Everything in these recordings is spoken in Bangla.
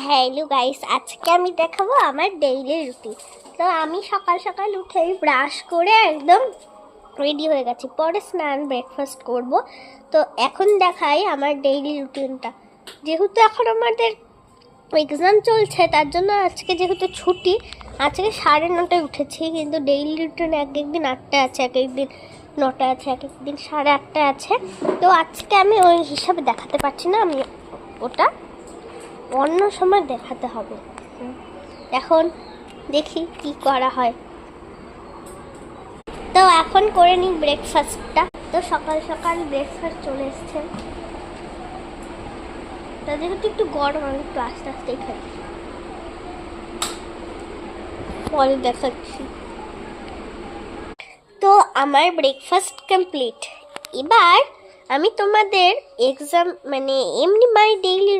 হ্যালো গাইস, আজকে আমি দেখাবো আমার ডেইলি রুটিন। তো আমি সকাল সকাল উঠেই ব্রাশ করে একদম রেডি হয়ে গেছি, পরে স্নান ব্রেকফাস্ট করব। তো এখন দেখাই আমার ডেইলি রুটিনটা। যেহেতু এখন আমাদের এক্সাম চলছে, তার জন্য আজকে যেহেতু ছুটি, আজকে 9:30টায় উঠেছি, কিন্তু ডেইলি রুটিন এক একদিন 8টা আছে, এক একদিন 9টা আছে, এক একদিন 8:30 আছে। তো আজকে আমি ওই হিসাবে দেখাতে পারছি না, আমি ওটা অন্য সময় দেখাতে হবে। এখন দেখি কি করা হয়। তো এখন করে নিই ব্রেকফাস্টটা। তো সকাল সকাল ব্রেকফাস্ট চলে এসছে, তা যেহেতু একটু গরম, আমি একটু আস্তে আস্তেই খাই, পরে দেখাচ্ছি। তো আমার ব্রেকফাস্ট কমপ্লিট। এবার আমি তোমাদের এক্সাম এমনি মাই ডেইলি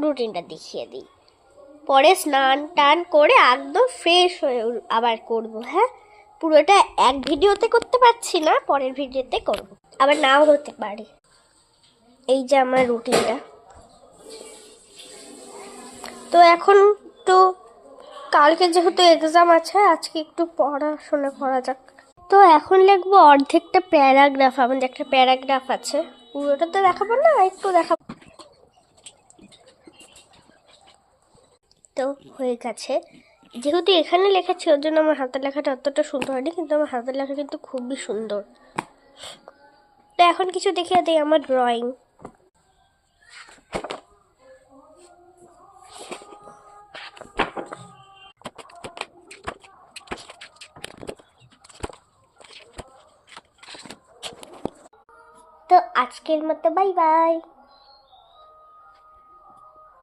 রুটিনটা দেখিয়ে দিই। পরে স্নান টান করে একদম ফ্রেশ হয়ে আবার করব। হ্যাঁ, পুরোটা এক ভিডিওতে করতে পারছি না, পরের ভিডিওতে করব, আবার নাও হতে পারে। এই যে আমার রুটিনটা। তো এখন তো কালকে যেহেতু এক্সাম আছে, আজকে একটু পড়াশোনা করা যাক। তো এখন লিখবো অর্ধেকটা প্যারাগ্রাফ। আমাদের একটা প্যারাগ্রাফ আছে, পুরোটা তো দেখাবো না, একটু দেখাবো। তো হয়ে গেছে। যেহেতু এখানে লেখাচ্ছি, ওর জন্য আমার হাতের লেখাটা অতটা সুন্দর হয়নি, কিন্তু আমার হাতের লেখা কিন্তু খুবই সুন্দর। তো এখন কিছু দেখিয়ে দিই আমার ড্রয়িং। তো আজকের মতো বাই বাই।